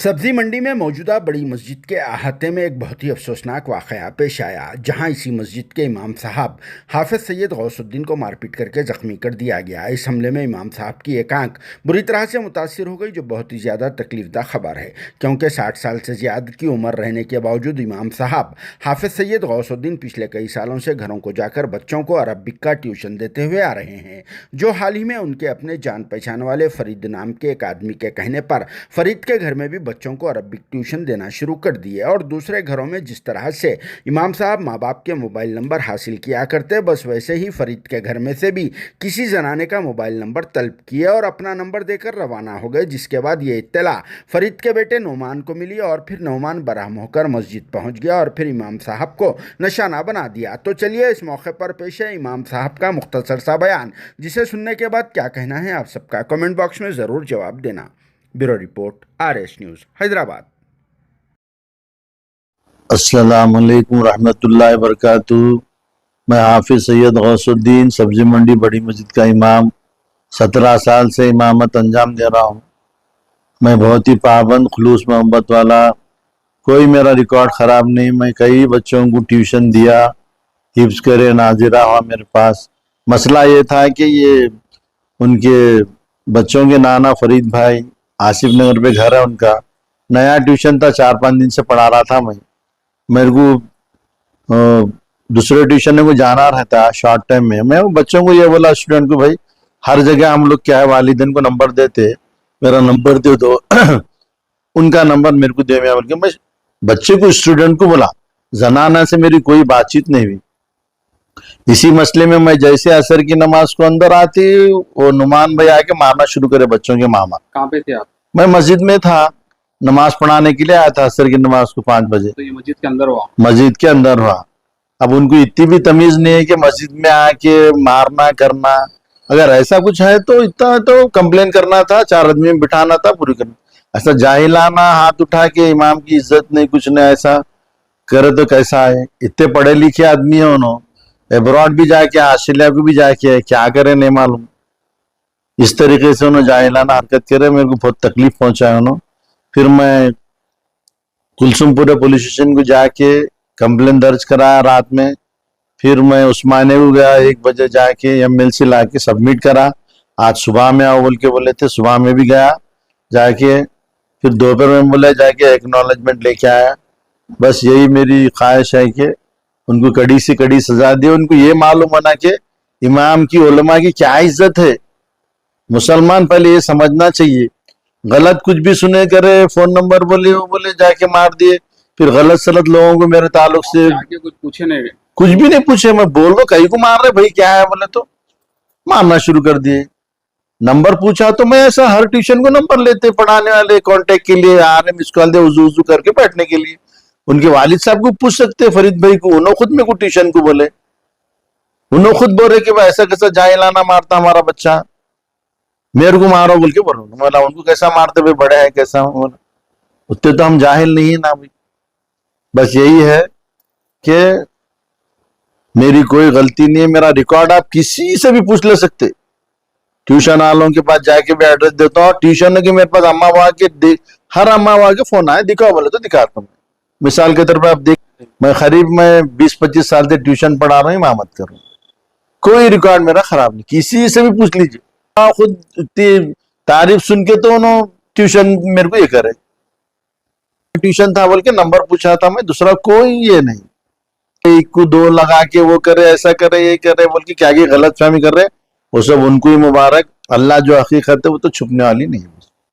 सब्जी मंडी में मौजूदा बड़ी मस्जिद के अहाते में एक बहुत ही अफसोसनाक वाक़या पेश आया, जहां इसी मस्जिद के इमाम साहब हाफिज सैयद गौसुद्दीन को मारपीट करके जख्मी कर दिया गया। इस हमले में इमाम साहब की एक आंख बुरी तरह से मुतासिर हो गई, जो बहुत ही ज़्यादा तकलीफदा खबर है, क्योंकि 60 साल से ज़्यादा की उम्र रहने के बावजूद इमाम साहब हाफिज सैयद गौसुद्दीन पिछले कई सालों से घरों को जाकर बच्चों को अरबिक का ट्यूशन देते हुए आ रहे हैं, जो हाल ही में उनके अपने जान पहचान वाले फरीद नाम के एक आदमी के कहने पर फरीद के घर में भी बच्चों को अरबिक ट्यूशन देना शुरू कर दिए। और दूसरे घरों में जिस तरह से इमाम साहब माँ बाप के मोबाइल नंबर हासिल किया करते, बस वैसे ही फरीद के घर में से भी किसी जनाने का मोबाइल नंबर तलब किए और अपना नंबर देकर रवाना हो गए, जिसके बाद ये इत्तला फरीद के बेटे नोमान को मिली और फिर नोमान बराम होकर मस्जिद पहुंच गया और फिर इमाम साहब को निशाना बना दिया। तो चलिए इस मौके पर पेश है इमाम साहब का मुख्तसर सा बयान, जिसे सुनने के बाद क्या कहना है आप सबका कमेंट बॉक्स में ज़रूर जवाब देना। Bureau report, RS news, Hyderabad. अस्सलाम वालेकुम रहमतुल्लाहि व बरकातुहू। मैं हाफिज सैयद गौसुद्दीन सब्जी मंडी बड़ी मस्जिद का इमाम 17 साल से इमामत अंजाम दे रहा हूँ। मैं बहुत ही पाबंद, खुलूस, मोहब्बत वाला, कोई मेरा रिकॉर्ड ख़राब नहीं। मैं कई बच्चों को ट्यूशन दिया, हिफ्ज़ करे नाजिरा हुआ मेरे पास। मसला ये था कि ये उनके बच्चों के नाना फरीद भाई आसिफ नगर पे घर है उनका, नया ट्यूशन था, 4-5 दिन से पढ़ा रहा था। मेरे को दूसरे ट्यूशन में जाना रहता है शॉर्ट टाइम में। मैं बच्चों को ये बोला, स्टूडेंट को, भाई हर जगह हम लोग क्या है वालिदैन को नंबर देते, मेरा नंबर दे दो उनका नंबर मेरे को दे। मैं मैं बच्चे को, स्टूडेंट को बोला, जनाना से मेरी कोई बातचीत नहीं हुई। इसी मसले में मैं जैसे असर की नमाज को अंदर आती, वो नुमान भाई आके मारना शुरू करे बच्चों के मामा। कहाँ पे थे आप? मैं मस्जिद में था, नमाज पढ़ाने के लिए आया था असर की नमाज को 5 बजे। तो ये मस्जिद के अंदर हुआ? मस्जिद के अंदर हुआ। अब उनको इतनी भी तमीज नहीं है कि मस्जिद में आके मारना करना। अगर ऐसा कुछ है तो इतना तो कंप्लेन करना था, 4 आदमी में बिठाना था, पूरी करना। ऐसा जाहिलाना हाथ उठा के इमाम की इज्जत नहीं, कुछ नहीं, ऐसा करे तो कैसा है। इतने पढ़े लिखे आदमी है, उन्होंने एब्रॉड भी जाके, ऑस्ट्रेलिया को भी जाके, क्या करे नहीं मालूम। इस तरीके से उन्होंने जाहिलाना हरकत करे, मेरे को बहुत तकलीफ पहुंचाया उन्होंने। फिर मैं कुलसुमपुरा पुलिस स्टेशन को जाके कंप्लेन दर्ज कराया रात में। फिर मैं उस्मानिया को गया 1 बजे जाके MLC ला के सबमिट करा। आज सुबह में आओ बोल के बोले थे, सुबह में भी गया जाके। फिर दोपहर में बोले जाके एक्नॉलेजमेंट लेके आया। बस यही मेरी ख्वाहिश है कि उनको कड़ी से कड़ी सजा दे। उनको ये मालूम होना कि इमाम की, उलमा की क्या इज्जत है। मुसलमान पहले ये समझना चाहिए। गलत कुछ भी सुने करे, फोन नंबर बोले, वो बोले जाके मार दिए। फिर गलत सलत लोगों को मेरे ताल्लुक से जाके कुछ पूछे नहीं? कुछ भी नहीं पूछे। मैं बोल रहा कहीं को मार रहे, भाई क्या है बोले तो मारना शुरू कर दिए। नंबर पूछा तो मैं ऐसा हर ट्यूशन को नंबर लेते पढ़ाने वाले, कांटेक्ट के लिए आ रहे, मिस कॉल दे, उजू करके बैठने के लिए। उनके वालिद साहब को पूछ सकते, फरीद भाई को, उन्होंने खुद मेरे को ट्यूशन को बोले, उन्होंने खुद बोल रहे कि भाई ऐसा कैसा जाहिलाना मारता हमारा बच्चा, मेरे को मारो बोल के बोलो। बोला उनको कैसा मारते भाई, बड़े हैं कैसा, उतने तो हम जाहिल नहीं है ना भाई। बस यही है कि मेरी कोई गलती नहीं है। मेरा रिकॉर्ड आप किसी से भी पूछ ले सकते, ट्यूशन वालों के पास जाके भी एड्रेस देता हूँ। ट्यूशन के मेरे पास अम्मा वहां के, हर अम्मा वहां के फोन आए, दिखाओ बोले तो दिखाता हूँ। मिसाल के तौर पर आप देख, मैं करीब मैं 20-25 साल से ट्यूशन पढ़ा रहा हूँ, इमामत कर रहा हूँ, कोई रिकॉर्ड मेरा खराब नहीं, किसी से भी पूछ लीजिए। खुद इतनी तारीफ सुन के तो उन्होंने ट्यूशन मेरे को ये करे, ट्यूशन था बोल के नंबर पूछा था मैं, दूसरा कोई ये नहीं। 1 को 2 लगा के वो करे, ऐसा करे, ये करे बोल के क्या गलत फहमी कर रहे, वो सब उनको ही मुबारक। अल्लाह जो हकीकत है वो तो छुपने वाली नहीं है।